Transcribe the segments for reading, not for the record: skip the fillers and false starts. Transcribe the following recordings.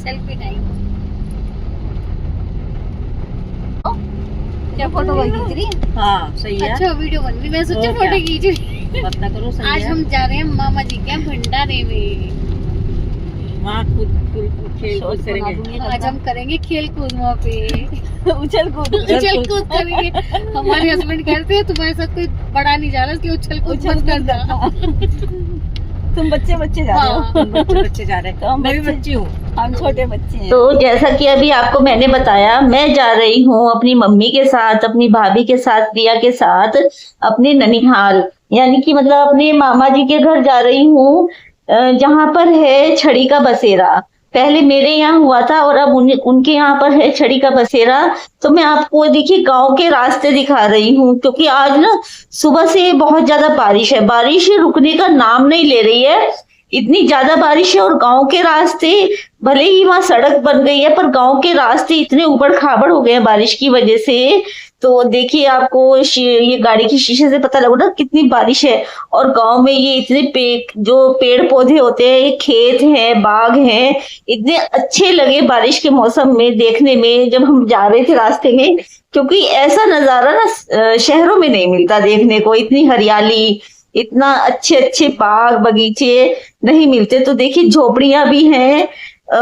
Selfie time. क्या photo खींच रही? हाँ सही है। अच्छा वीडियो बन रही, मैं सोचा फोटो खींच रही। मत ना करो, सही आज है। हम जा रहे हैं मामा जी के भंडारे में। वहाँ खेल कूद करेंगे। आज हम करेंगे खेल कूद वहाँ पे। उछल कूद करेंगे। हमारे हस्बैंड कहते हैं तुम्हारे साथ कोई बड़ा नहीं जा रहा कि उछल कूद मत करना। तुम बच्चे जा रहे हो। तुम बच्चे जा रहे हो, मैं भी बच्ची हूँ, हम छोटे बच्चे हैं। तो जैसा कि अभी आपको मैंने बताया, मैं जा रही हूँ अपनी मम्मी के साथ, अपनी भाभी के साथ, प्रिया के साथ अपने ननिहाल, यानी कि मतलब अपने मामा जी के घर जा रही हूँ, जहाँ पर है छड़ी का बसेरा। पहले मेरे यहाँ हुआ था और अब उनके यहाँ पर है छड़ी का बसेरा। तो मैं आपको देखिए गांव के रास्ते दिखा रही हूँ, क्योंकि आज ना सुबह से बहुत ज्यादा बारिश है, बारिश रुकने का नाम नहीं ले रही है, इतनी ज्यादा बारिश है। और गांव के रास्ते, भले ही वहां सड़क बन गई है, पर गांव के रास्ते इतने उबड़ खाबड़ हो गए हैं बारिश की वजह से। तो देखिए आपको ये गाड़ी की शीशे से पता लगा ना कितनी बारिश है। और गांव में ये इतने जो पेड़ पौधे होते हैं, ये खेत हैं, बाग हैं, इतने अच्छे लगे बारिश के मौसम में देखने में जब हम जा रहे थे रास्ते में, क्योंकि ऐसा नजारा ना शहरों में नहीं मिलता देखने को। इतनी हरियाली, इतना अच्छे अच्छे बाग बगीचे नहीं मिलते। तो देखिए झोपड़ियां भी हैं।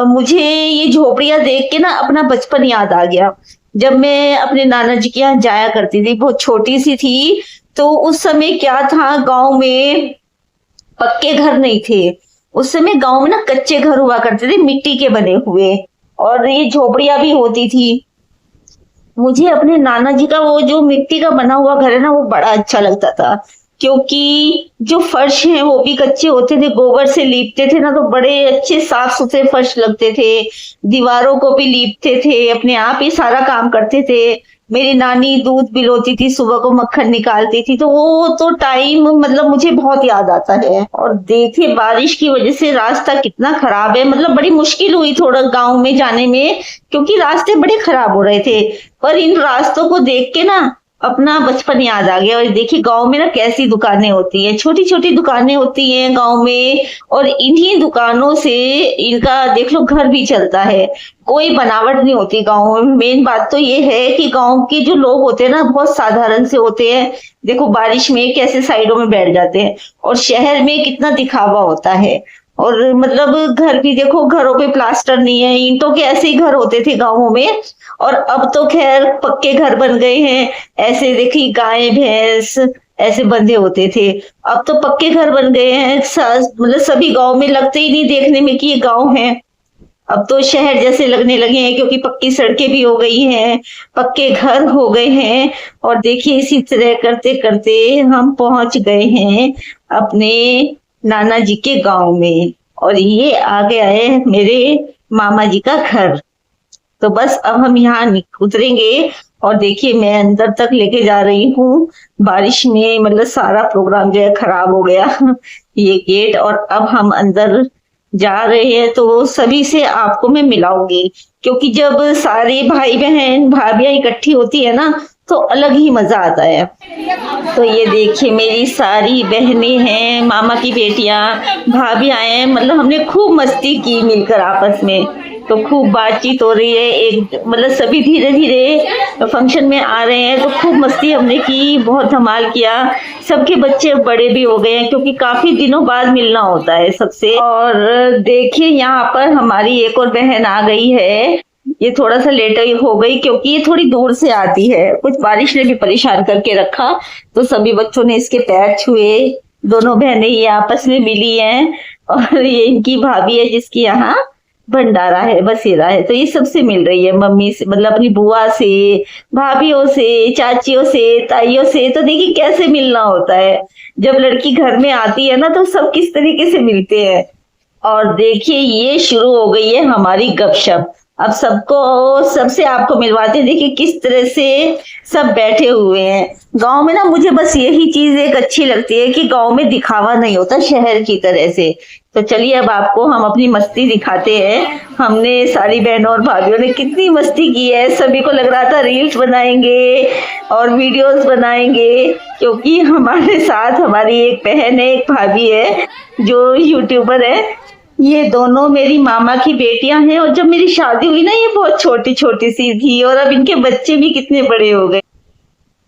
मुझे ये झोपड़ियां देख के ना अपना बचपन याद आ गया। जब मैं अपने नाना जी के यहाँ जाया करती थी, बहुत छोटी सी थी, तो उस समय क्या था, गांव में पक्के घर नहीं थे। उस समय गांव में ना कच्चे घर हुआ करते थे, मिट्टी के बने हुए, और ये झोपड़ियां भी होती थी। मुझे अपने नाना जी का वो जो मिट्टी का बना हुआ घर है ना, वो बड़ा अच्छा लगता था, क्योंकि जो फर्श हैं वो भी कच्चे होते थे, गोबर से लीपते थे ना, तो बड़े अच्छे साफ सुथरे फर्श लगते थे। दीवारों को भी लीपते थे, अपने आप ही सारा काम करते थे। मेरी नानी दूध पिलोती थी, सुबह को मक्खन निकालती थी, तो वो तो टाइम मतलब मुझे बहुत याद आता है। और देखिए बारिश की वजह से रास्ता कितना खराब है, मतलब बड़ी मुश्किल हुई थोड़ा गांव में जाने में, क्योंकि रास्ते बड़े खराब हो रहे थे। पर इन रास्तों को देख के ना अपना बचपन याद आ गया। और देखिए गांव में ना कैसी दुकानें होती हैं, छोटी छोटी दुकानें होती हैं गांव में, और इन्हीं दुकानों से इनका देख लो घर भी चलता है, कोई बनावट नहीं होती गांव में। मेन बात तो ये है कि गांव के जो लोग होते हैं ना, बहुत साधारण से होते हैं। देखो बारिश में कैसे साइडों में बैठ जाते हैं, और शहर में कितना दिखावा होता है। और मतलब घर भी देखो, घरों पे प्लास्टर नहीं है, ईंटों के ऐसे ही घर होते थे गांवों में। और अब तो खैर पक्के घर बन गए हैं, ऐसे देखिए गाय भैंस ऐसे बंधे होते थे, अब तो पक्के घर बन गए हैं। मतलब सभी गांव में लगते ही नहीं देखने में कि ये गांव है, अब तो शहर जैसे लगने लगे हैं, क्योंकि पक्की सड़कें भी हो गई हैं, पक्के घर हो गए हैं। और देखिए इसी तरह करते करते हम पहुंच गए हैं अपने नाना जी के गांव में, और ये आ गया है मेरे मामा जी का घर। तो बस अब हम यहाँ उतरेंगे, और देखिए मैं अंदर तक लेके जा रही हूँ। बारिश में मतलब सारा प्रोग्राम जो है खराब हो गया ये गेट। और अब हम अंदर जा रहे हैं, तो सभी से आपको मैं मिलाऊंगी, क्योंकि जब सारे भाई बहन भाभियां इकट्ठी होती है ना, तो अलग ही मजा आता है। तो ये देखिए मेरी सारी बहनें हैं, मामा की बेटियां, भाभियां हैं, मतलब हमने खूब मस्ती की मिलकर आपस में। तो खूब बातचीत हो रही है, एक मतलब सभी धीरे धीरे फंक्शन में आ रहे हैं, तो खूब मस्ती हमने की, बहुत धमाल किया। सबके बच्चे बड़े भी हो गए हैं, क्योंकि काफी दिनों बाद मिलना होता है सबसे। और देखिए यहाँ पर हमारी एक और बहन आ गई है, ये थोड़ा सा लेट हो गई क्योंकि ये थोड़ी दूर से आती है, कुछ बारिश ने भी परेशान करके रखा, तो सभी बच्चों ने इसके पैर छुए। दोनों बहनें ये आपस में मिली हैं, और ये इनकी भाभी है जिसकी यहाँ भंडारा है, बसेरा है। तो ये सबसे मिल रही है, मम्मी से मतलब अपनी बुआ से, भाभीियों से, चाचियों से, ताइयों से। तो देखिए कैसे मिलना होता है, जब लड़की घर में आती है ना, तो सब किस तरीके से मिलते हैं। और देखिए ये शुरू हो गई है हमारी गपशप। अब सबसे आपको मिलवाते हैं, देखिए किस तरह से सब बैठे हुए हैं। गांव में ना मुझे बस यही चीज एक अच्छी लगती है कि गांव में दिखावा नहीं होता शहर की तरह से। तो चलिए अब आपको हम अपनी मस्ती दिखाते हैं। हमने सारी बहनों और भाभीियों ने कितनी मस्ती की है, सभी को लग रहा था रील्स बनाएंगे और वीडियोस बनाएंगे, क्योंकि हमारे साथ हमारी एक बहन है, एक भाभी है जो यूट्यूबर है। ये दोनों मेरी मामा की बेटियां हैं और जब मेरी शादी हुई ना ये बहुत छोटी छोटी सी थी और अब इनके बच्चे भी कितने बड़े हो गए।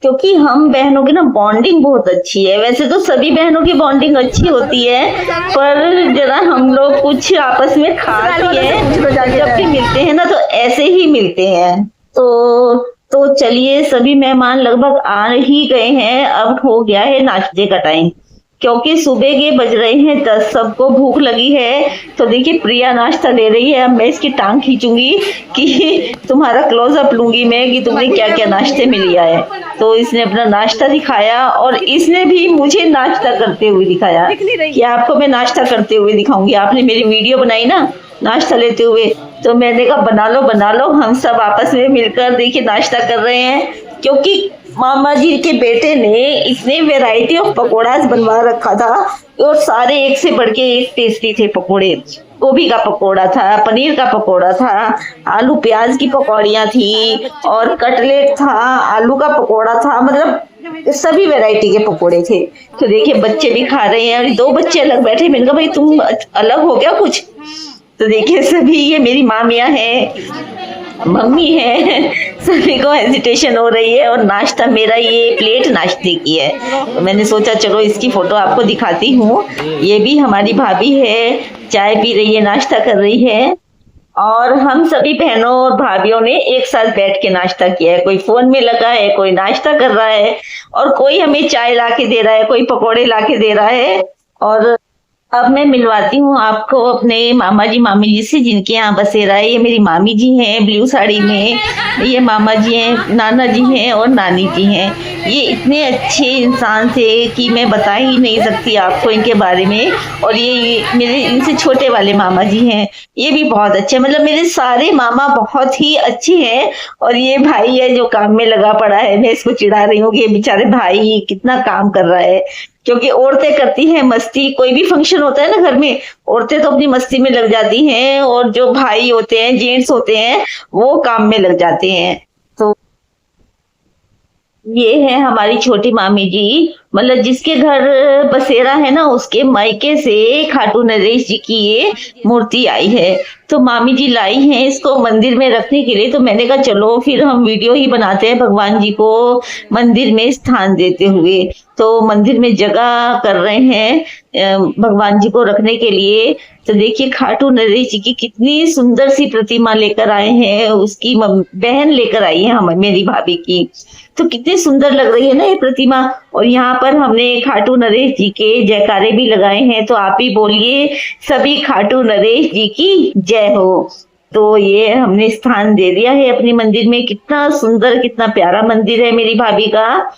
क्योंकि हम बहनों की ना बॉन्डिंग बहुत अच्छी है। वैसे तो सभी बहनों की बॉन्डिंग अच्छी होती है पर जरा हम लोग कुछ आपस में खास ही है, जब भी मिलते हैं ना तो ऐसे ही मिलते हैं। तो चलिए सभी मेहमान लगभग आ ही गए हैं। अब हो गया है नाश्ते का टाइम, क्योंकि सुबह के बज रहे हैं 10, सबको भूख लगी है। तो देखिए प्रिया नाश्ता ले रही है। अब मैं इसकी टांग खींचूंगी कि तुम्हारा क्लोजअप लूंगी मैं कि तुमने क्या क्या नाश्ते में लिया है। तो इसने अपना नाश्ता दिखाया और इसने भी मुझे नाश्ता करते हुए दिखाया कि आपको मैं नाश्ता करते हुए दिखाऊंगी। आपने मेरी वीडियो बनाई ना नाश्ता लेते हुए, तो मैंने कहा बना लो हम सब आपस में मिलकर देखिए नाश्ता कर रहे हैं। क्योंकि मामा जी के बेटे ने इतने वैरायटी ऑफ पकौड़ास बनवा रखा था और सारे एक से बढ़ के एक टेस्टी थे पकौड़े। गोभी का पकौड़ा था, पनीर का पकौड़ा था, आलू प्याज की पकौड़ियाँ थी और कटलेट था, आलू का पकौड़ा था, मतलब सभी वैरायटी के पकौड़े थे। तो देखिए बच्चे भी खा रहे हैं और 2 बच्चे अलग बैठे। मैंने कहा भाई तुम अलग हो गया कुछ। तो देखिए सभी ये मेरी मामियाँ हैं, मम्मी है, सभी को हेजिटेशन हो रही है। और नाश्ता मेरा ये प्लेट नाश्ते की है। तो मैंने सोचा चलो इसकी फोटो आपको दिखाती हूँ। ये भी हमारी भाभी है, चाय पी रही है, नाश्ता कर रही है। और हम सभी बहनों और भाभीियों ने एक साथ बैठ के नाश्ता किया है। कोई फोन में लगा है, कोई नाश्ता कर रहा है और कोई हमें चाय ला के दे रहा है, कोई पकौड़े ला के दे रहा है। और अब मैं मिलवाती हूँ आपको अपने मामा जी मामी जी से, जिनके यहाँ बसेरा है। ये मेरी मामी जी हैं ब्लू साड़ी में, ये मामा जी हैं, नाना जी हैं और नानी जी हैं। ये इतने अच्छे इंसान थे कि मैं बता ही नहीं सकती आपको इनके बारे में। और ये मेरे इनसे छोटे वाले मामा जी हैं, ये भी बहुत अच्छे, मतलब मेरे सारे मामा बहुत ही अच्छे हैं। और ये भाई है जो काम में लगा पड़ा है। मैं इसको चिढ़ा रही हूँ कि ये बेचारे भाई कितना काम कर रहा है। क्योंकि औरतें करती हैं मस्ती, कोई भी फंक्शन होता है ना घर में, औरतें तो अपनी मस्ती में लग जाती हैं और जो भाई होते हैं, जेंट्स होते हैं, वो काम में लग जाते हैं। तो ये है हमारी छोटी मामी जी, मतलब जिसके घर बसेरा है ना उसके मायके से खाटू नरेश जी की ये मूर्ति आई है। तो मामी जी लाई हैं इसको मंदिर में रखने के लिए। तो मैंने कहा चलो फिर हम वीडियो ही बनाते हैं भगवान जी को मंदिर में स्थान देते हुए। तो मंदिर में जगह कर रहे हैं भगवान जी को रखने के लिए। तो देखिए खाटू नरेश जी की कितनी सुंदर सी प्रतिमा लेकर आए हैं, उसकी बहन लेकर आई है हम मेरी भाभी की। तो कितनी सुंदर लग रही है ना ये प्रतिमा। और यहाँ पर हमने खाटू नरेश जी के जयकारे भी लगाए हैं। तो आप ही बोलिए सभी खाटू नरेश जी की जय हो। तो ये हमने स्थान दे दिया है अपने मंदिर में। कितना सुंदर कितना प्यारा मंदिर है मेरी भाभी का।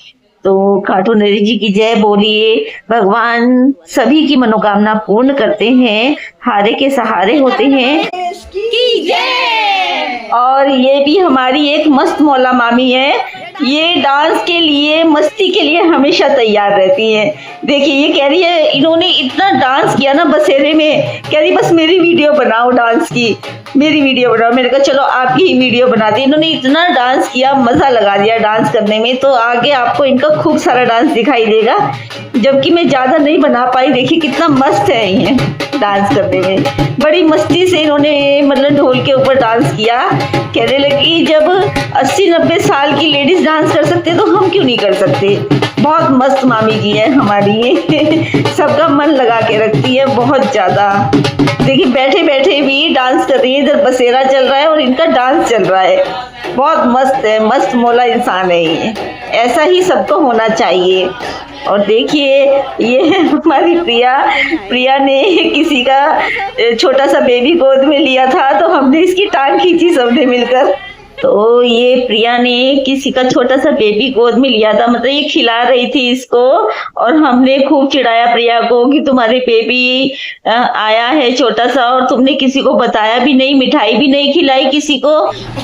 तो खाटू नरेश जी की जय बोलिए। भगवान सभी की मनोकामना पूर्ण करते हैं, हारे के सहारे होते हैं की जय। और ये भी हमारी एक मस्त मौला मामी है। ये डांस के लिए, मस्ती के लिए हमेशा तैयार रहती है। देखिए ये कह रही है, इन्होंने इतना डांस किया ना बसेरे में, कह रही बस मेरी वीडियो बनाओ डांस की, मेरी वीडियो बनाओ। मैंने कहा चलो आपकी ही वीडियो बना दी। इन्होंने इतना डांस किया, मजा लगा दिया डांस करने में। तो आगे आपको इनका खूब सारा डांस दिखाई देगा, जबकि मैं ज्यादा नहीं बना पाई। देखिए कितना मस्त है ये डांस करने में, बड़ी मस्ती से इन्होंने मतलब ढोल के ऊपर डांस किया। कहने लगी जब 80-90 साल की लेडीज डांस कर सकते तो हम क्यों नहीं कर सकते। बहुत मस्त मामी जी है हमारी सबका मन लगा के रखती है बहुत ज्यादा। देखिए बैठे बैठे भी डांस कर रही है, इधर बसेरा चल रहा है और इनका डांस चल रहा है। बहुत मस्त है, मस्त मौला इंसान है ये, ऐसा ही सबको होना चाहिए। और देखिए ये है हमारी प्रिया ने किसी का छोटा सा बेबी गोद में लिया था, तो हमने इसकी टांग खींची सबने मिलकर। तो ये प्रिया ने किसी का छोटा सा बेबी गोद में लिया था, मतलब ये खिला रही थी इसको। और हमने खूब चिढ़ाया प्रिया को कि तुम्हारे बेबी आया है छोटा सा और तुमने किसी को बताया भी नहीं, मिठाई भी नहीं खिलाई किसी को।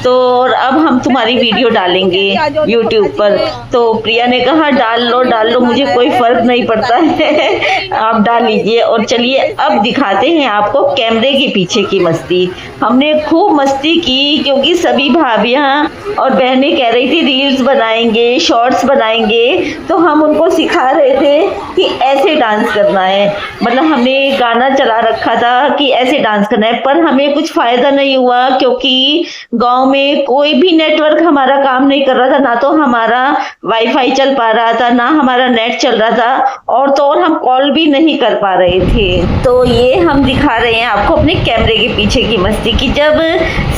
तो और अब हम तुम्हारी वीडियो डालेंगे यूट्यूब पर। तो प्रिया ने कहा डाल लो, मुझे कोई फर्क नहीं पड़ता है आप डाल लीजिए। और चलिए अब दिखाते हैं आपको कैमरे के पीछे की मस्ती। हमने खूब मस्ती की क्योंकि सभी भाभी भाभियाँ और बहनें कह रही थी रील्स बनाएंगे, शॉर्ट्स बनाएंगे, तो हम उनको सिखा रहे थे कि ऐसे डांस करना है। मतलब हमने गाना चला रखा था कि ऐसे डांस करना है, पर हमें कुछ फ़ायदा नहीं हुआ क्योंकि गांव में कोई भी नेटवर्क हमारा काम नहीं कर रहा था। ना तो हमारा वाईफाई चल पा रहा था, ना हमारा नेट चल रहा था, और तो और हम कॉल भी नहीं कर पा रहे थे। तो ये हम दिखा रहे हैं आपको अपने कैमरे के पीछे की मस्ती कि जब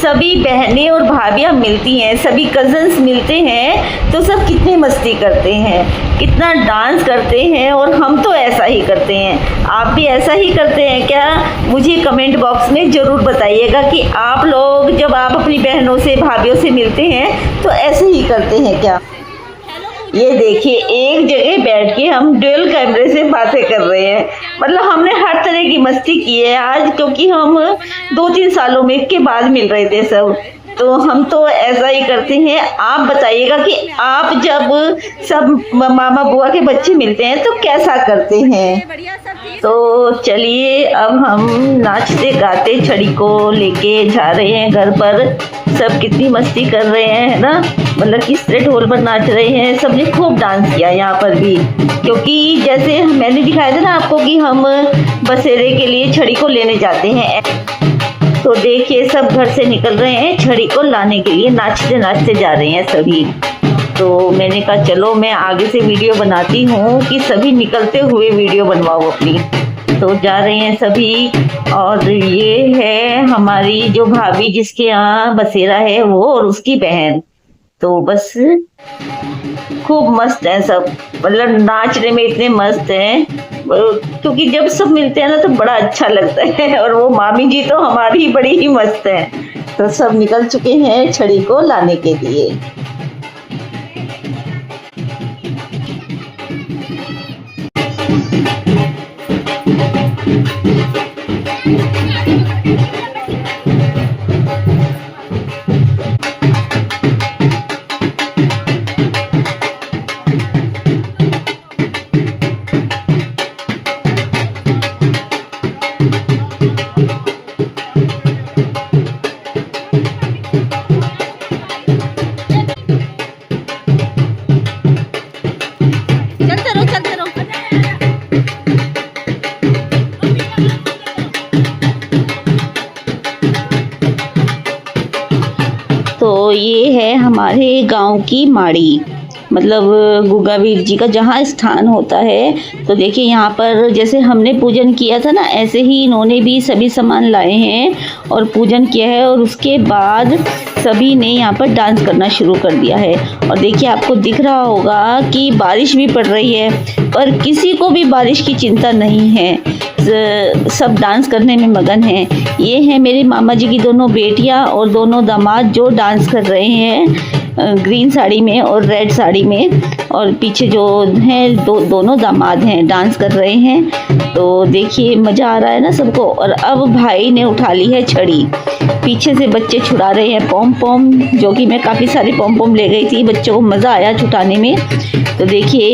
सभी बहनें और भाभियाँ मिलती हैं, सभी कजन्स मिलते हैं, तो सब कितनी मस्ती करते हैं, कितना डांस करते हैं। और हम तो ऐसा ही करते हैं। आप भी ऐसा ही करते हैं क्या? मुझे कमेंट बॉक्स में ज़रूर बताइएगा कि आप लोग जब आप अपनी बहनों से, भाभियों से मिलते हैं तो ऐसे ही करते हैं क्या। ये देखिए, एक जगह बैठ के हम ड्यूल कैमरे से बातें कर रहे हैं। मतलब हमने हर तरह की मस्ती की है आज, क्योंकि हम 2-3 सालों में के बाद मिल रहे थे सब। तो हम तो ऐसा ही करते हैं। आप बताइएगा कि आप जब सब मामा बुआ के बच्चे मिलते हैं तो कैसा करते हैं। तो चलिए अब हम नाचते गाते छड़ी को लेके जा रहे हैं घर पर। सब कितनी मस्ती कर रहे हैं, है ना। मतलब किस तरह ढोल पर नाच रहे हैं। सबने खूब डांस किया यहाँ पर भी, क्योंकि जैसे मैंने दिखाया था ना आपको कि हम बसेरे के लिए छड़ी को लेने जाते हैं। तो देखिए सब घर से निकल रहे हैं छड़ी को लाने के लिए, नाचते नाचते जा रहे हैं सभी। तो मैंने कहा चलो मैं आगे से वीडियो बनाती हूँ कि सभी निकलते हुए वीडियो बनवाओ अपनी। तो जा रहे हैं सभी। और ये है हमारी जो भाभी जिसके यहाँ बसेरा है वो, और उसकी बहन। तो बस खूब मस्त है सब, मतलब नाचने में इतने मस्त हैं, क्योंकि जब सब मिलते हैं ना तो बड़ा अच्छा लगता है। और वो मामी जी तो हमारी बड़ी ही मस्त है। तो सब निकल चुके हैं छड़ी को लाने के लिए। तो ये है हमारे गांव की माड़ी, मतलब गुगावीर जी का जहाँ स्थान होता है। तो देखिए यहाँ पर जैसे हमने पूजन किया था ना, ऐसे ही इन्होंने भी सभी सामान लाए हैं और पूजन किया है। और उसके बाद सभी ने यहाँ पर डांस करना शुरू कर दिया है। और देखिए आपको दिख रहा होगा कि बारिश भी पड़ रही है, पर किसी को भी बारिश की चिंता नहीं है, सब डांस करने में मगन हैं। ये हैं मेरे मामा जी की दोनों बेटियाँ और दोनों दामाद जो डांस कर रहे हैं ग्रीन साड़ी में और रेड साड़ी में। और पीछे जो हैं दोनों दामाद हैं डांस कर रहे हैं। तो देखिए मज़ा आ रहा है ना सबको। और अब भाई ने उठा ली है छड़ी, पीछे से बच्चे छुड़ा रहे हैं पॉम पॉम, जो कि मैं काफ़ी सारी पॉम पॉम ले गई थी, बच्चों को मज़ा आया छुटाने में। तो देखिए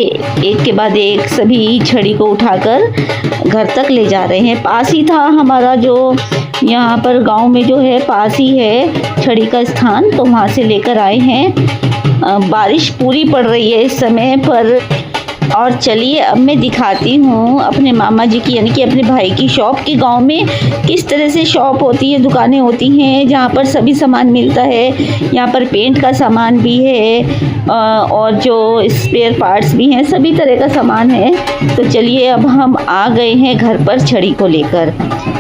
एक के बाद एक सभी छड़ी को उठाकर घर तक ले जा रहे हैं। पास ही था हमारा जो यहाँ पर गांव में जो है, पास ही है छड़ी का स्थान, तो वहाँ से लेकर आए हैं। बारिश पूरी पड़ रही है इस समय पर। और चलिए अब मैं दिखाती हूँ अपने मामा जी की, यानी कि अपने भाई की शॉप की। गांव में किस तरह से शॉप होती है, दुकानें होती हैं जहाँ पर सभी सामान मिलता है। यहाँ पर पेंट का सामान भी है और जो स्पेयर पार्ट्स भी हैं, सभी तरह का सामान है। तो चलिए अब हम आ गए हैं घर पर छड़ी को लेकर।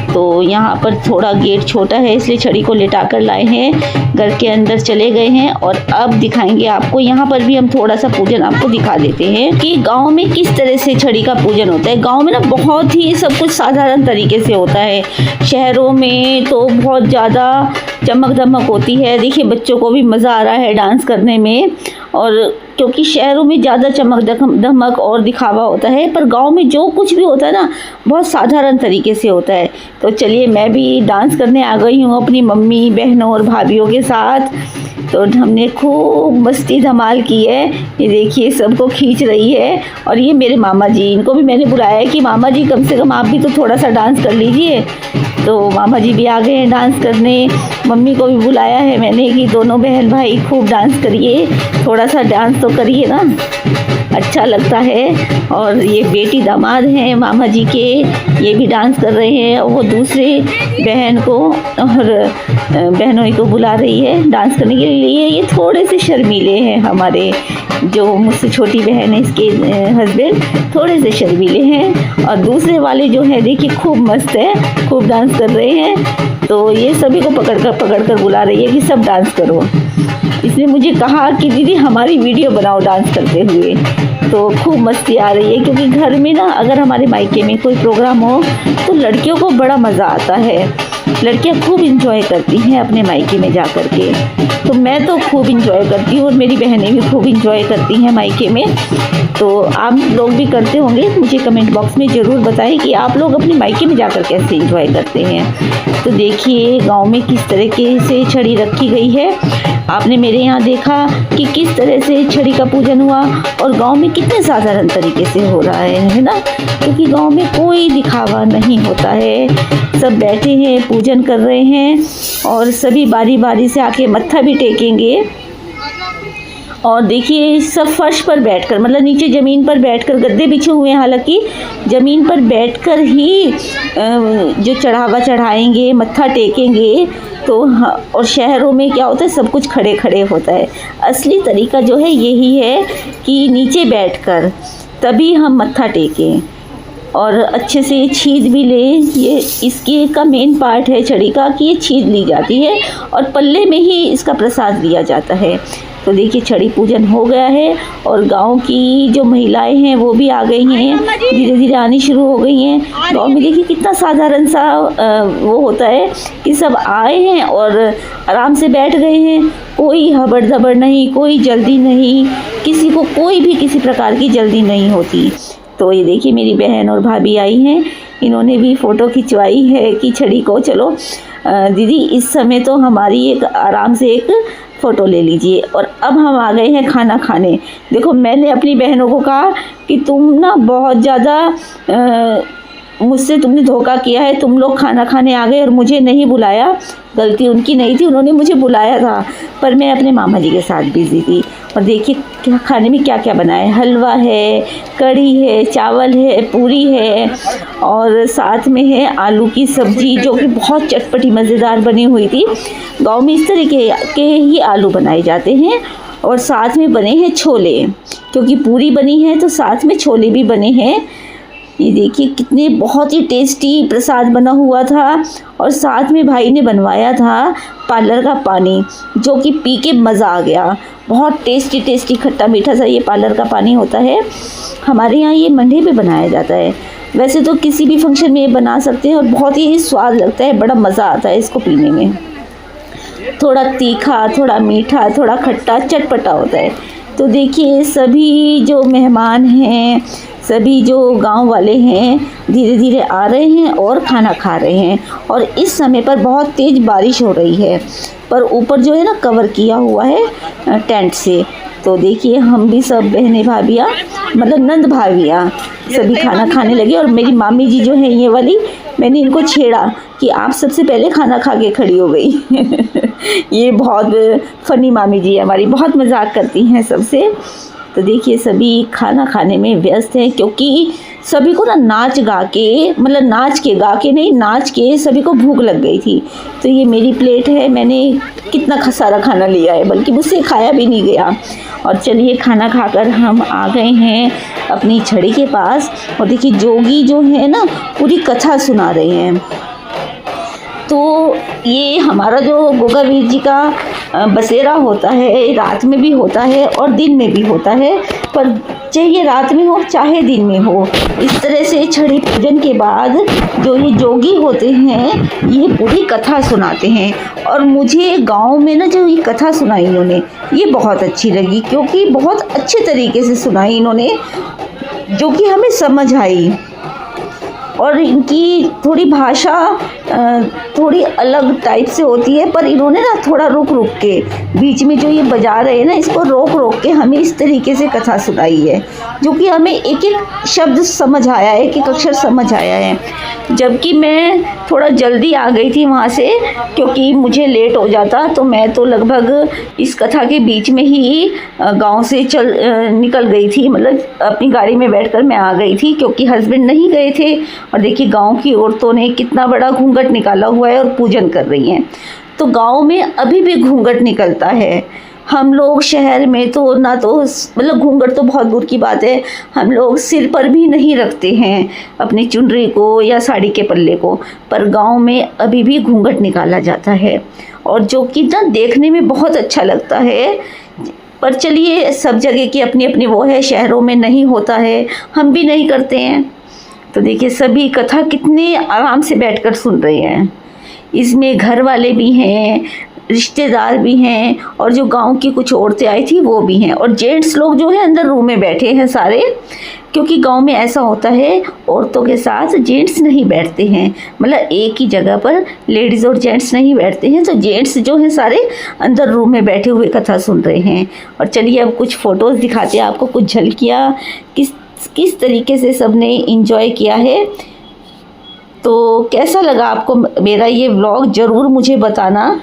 तो यहाँ पर थोड़ा गेट छोटा है इसलिए छड़ी को लेटा कर लाए हैं, घर के अंदर चले गए हैं। और अब दिखाएंगे आपको, यहाँ पर भी हम थोड़ा सा पूजन आपको दिखा देते हैं कि गांव में किस तरह से छड़ी का पूजन होता है। गांव में ना बहुत ही सब कुछ साधारण तरीके से होता है, शहरों में तो बहुत ज़्यादा चमक धमक होती है। देखिए बच्चों को भी मज़ा आ रहा है डांस करने में, और क्योंकि शहरों में ज़्यादा चमक धमक और दिखावा होता है, पर गांव में जो कुछ भी होता है ना बहुत साधारण तरीके से होता है। तो चलिए मैं भी डांस करने आ गई हूँ अपनी मम्मी, बहनों और भाभीयों के साथ। तो हमने खूब मस्ती धमाल की है। ये देखिए सबको खींच रही है। और ये मेरे मामा जी, इनको भी मैंने बुलाया है कि मामा जी कम से कम आप भी तो थोड़ा सा डांस कर लीजिए। तो मामा जी भी आ गए हैं डांस करने। मम्मी को भी बुलाया है मैंने कि दोनों बहन भाई खूब डांस करिए, थोड़ा सा डांस तो करिए ना, अच्छा लगता है। और ये बेटी दामाद हैं मामा जी के, ये भी डांस कर रहे हैं। और वो दूसरे बहन को और बहनों को बुला रही है डांस करने के लिए। ये थोड़े से शर्मीले हैं, हमारे जो मुझसे छोटी बहन है इसके हस्बैंड थोड़े से शर्मीले हैं। और दूसरे वाले जो है देखिए खूब मस्त है, खूब डांस कर रहे हैं। तो ये सभी को पकड़ कर बुला रही है कि सब डांस करो। इसने मुझे कहा कि दीदी हमारी वीडियो बनाओ डांस करते हुए। तो खूब मस्ती आ रही है, क्योंकि घर में ना अगर हमारे मायके में कोई प्रोग्राम हो तो लड़कियों को बड़ा मज़ा आता है, लड़कियां खूब इंजॉय करती हैं अपने मायके में जा कर के। तो मैं तो खूब इंजॉय करती हूँ और मेरी बहनें भी खूब इंजॉय करती हैं मायके में। तो आप लोग भी करते होंगे, मुझे कमेंट बॉक्स में ज़रूर बताएं कि आप लोग अपने मायके में जाकर कैसे इंजॉय करते हैं। तो देखिए गांव में किस तरीके से छड़ी रखी गई है। आपने मेरे यहाँ देखा कि किस तरह से छड़ी का पूजन हुआ, और गांव में कितने साधारण तरीके से हो रहा है ना, क्योंकि गांव में कोई दिखावा नहीं होता है। सब बैठे हैं, पूजन कर रहे हैं, और सभी बारी बारी से आके मत्था भी टेकेंगे। और देखिए सब फर्श पर बैठकर, मतलब नीचे ज़मीन पर बैठकर, गद्दे बिछे हुए हैं, हालांकि ज़मीन पर बैठकर ही जो चढ़ावा चढ़ाएंगे, मत्था टेकेंगे। तो और शहरों में क्या होता है, सब कुछ खड़े खड़े होता है। असली तरीका जो है यही है कि नीचे बैठकर तभी हम मत्था टेकें और अच्छे से छीद भी लें। ये इसके का मेन पार्ट है छड़ी का कि ये छीद ली जाती है और पल्ले में ही इसका प्रसाद दिया जाता है। तो देखिए छड़ी पूजन हो गया है और गांव की जो महिलाएं हैं वो भी आ गई हैं, धीरे धीरे आनी शुरू हो गई हैं। गांव में देखिए कितना साधारण सा वो होता है कि सब आए हैं और आराम से बैठ गए हैं, कोई हबड़ दबड़ नहीं, कोई जल्दी नहीं, किसी को कोई भी किसी प्रकार की जल्दी नहीं होती। तो ये देखिए मेरी बहन और भाभी आई हैं, इन्होंने भी फ़ोटो खिंचवाई है कि छड़ी को चलो दीदी इस समय तो हमारी एक आराम से एक फ़ोटो ले लीजिए। और अब हम आ गए हैं खाना खाने। देखो मैंने अपनी बहनों को कहा कि तुम ना बहुत ज़्यादा मुझसे तुमने धोखा किया है, तुम लोग खाना खाने आ गए और मुझे नहीं बुलाया। गलती उनकी नहीं थी, उन्होंने मुझे बुलाया था पर मैं अपने मामा जी के साथ बिज़ी थी। और देखिए क्या खाने में क्या क्या बना है, हलवा है, कढ़ी है, चावल है, पूरी है और साथ में है आलू की सब्ज़ी जो कि बहुत चटपटी मज़ेदार बनी हुई थी। गांव में इस तरीके के ही आलू बनाए जाते हैं। और साथ में बने हैं छोले, क्योंकि पूरी बनी है तो साथ में छोले भी बने हैं। ये देखिए कितने बहुत ही टेस्टी प्रसाद बना हुआ था। और साथ में भाई ने बनवाया था पार्लर का पानी, जो कि पी के मज़ा आ गया। बहुत टेस्टी टेस्टी खट्टा मीठा सा ये पार्लर का पानी होता है। हमारे यहाँ ये मंडे पे बनाया जाता है, वैसे तो किसी भी फंक्शन में ये बना सकते हैं और बहुत ही स्वाद लगता है, बड़ा मज़ा आता है इसको पीने में। थोड़ा तीखा, थोड़ा मीठा, थोड़ा खट्टा, चटपटा होता है। तो देखिए सभी जो मेहमान हैं, सभी जो गांव वाले हैं धीरे धीरे आ रहे हैं और खाना खा रहे हैं। और इस समय पर बहुत तेज़ बारिश हो रही है, पर ऊपर जो है ना कवर किया हुआ है टेंट से। तो देखिए हम भी सब बहनें भाभियाँ, मतलब नंद भाभियाँ सभी खाना खाने लगे। और मेरी मामी जी जो है ये वाली, मैंने इनको छेड़ा कि आप सबसे पहले खाना खा के खड़ी हो गई। ये बहुत फ़नी मामी जी हमारी, बहुत मजाक करती हैं सबसे। तो देखिए सभी खाना खाने में व्यस्त हैं, क्योंकि सभी को ना नाच गा के, मतलब नाच के गा के नहीं, नाच के सभी को भूख लग गई थी। तो ये मेरी प्लेट है, मैंने कितना सारा खाना लिया है, बल्कि मुझसे खाया भी नहीं गया। और चलिए खाना खाकर हम आ गए हैं अपनी छड़ी के पास। और देखिए जोगी जो है ना पूरी कथा सुना रहे हैं। तो ये हमारा जो गोगा वीर जी का बसेरा होता है, रात में भी होता है और दिन में भी होता है, पर चाहे रात में हो चाहे दिन में हो, इस तरह से छड़ी पूजन के बाद जो ये जोगी होते हैं ये पूरी कथा सुनाते हैं। और मुझे गांव में ना जो ये कथा सुनाई इन्होंने, ये बहुत अच्छी लगी, क्योंकि बहुत अच्छे तरीके से सुनाई इन्होंने, जो कि हमें समझ आई। और इनकी थोड़ी भाषा थोड़ी अलग टाइप से होती है, पर इन्होंने ना थोड़ा रुक रुक के बीच में जो ये बजा रहे हैं ना, इसको रोक रोक के हमें इस तरीके से कथा सुनाई है, जो कि हमें एक एक शब्द समझ आया है, एक एक अक्षर समझ आया है। जबकि मैं थोड़ा जल्दी आ गई थी वहाँ से, क्योंकि मुझे लेट हो जाता, तो मैं तो लगभग इस कथा के बीच में ही गांव से निकल गई थी, मतलब अपनी गाड़ी में बैठकर मैं आ गई थी, क्योंकि हस्बैंड नहीं गए थे। और देखिए गांव की औरतों ने कितना बड़ा घूंघट निकाला हुआ है और पूजन कर रही हैं। तो गांव में अभी भी घूंघट निकलता है। हम लोग शहर में तो ना, तो मतलब घूंघट तो बहुत दूर की बात है, हम लोग सिर पर भी नहीं रखते हैं अपनी चुनरी को या साड़ी के पल्ले को, पर गांव में अभी भी घूंघट निकाला जाता है, और जो कि ना देखने में बहुत अच्छा लगता है। पर चलिए, सब जगह की अपनी अपनी वो है, शहरों में नहीं होता है, हम भी नहीं करते हैं। तो देखिए सभी कथा कितने आराम से बैठकर सुन रहे हैं। इसमें घर वाले भी हैं, रिश्तेदार भी हैं, और जो गांव की कुछ औरतें आई थी वो भी हैं, और जेंट्स लोग जो है अंदर रूम में बैठे हैं सारे, क्योंकि गांव में ऐसा होता है औरतों के साथ जेंट्स नहीं बैठते हैं, मतलब एक ही जगह पर लेडीज़ और जेंट्स नहीं बैठते हैं। तो जेंट्स जो हैं सारे अंदर रूम में बैठे हुए कथा सुन रहे हैं। और चलिए अब कुछ फ़ोटोज़ दिखाते हैं आपको, कुछ झलकियाँ किस तरीके से सबने इंजॉय किया है। तो कैसा लगा आपको मेरा ये व्लॉग, ज़रूर मुझे बताना,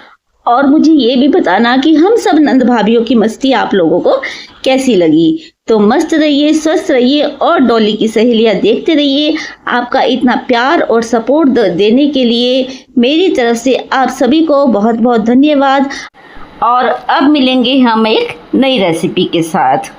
और मुझे ये भी बताना कि हम सब नंद भाभियों की मस्ती आप लोगों को कैसी लगी। तो मस्त रहिए, स्वस्थ रहिए, और डॉली की सहेलियाँ देखते रहिए। आपका इतना प्यार और सपोर्ट देने के लिए मेरी तरफ से आप सभी को बहुत बहुत धन्यवाद। और अब मिलेंगे हम एक नई रेसिपी के साथ।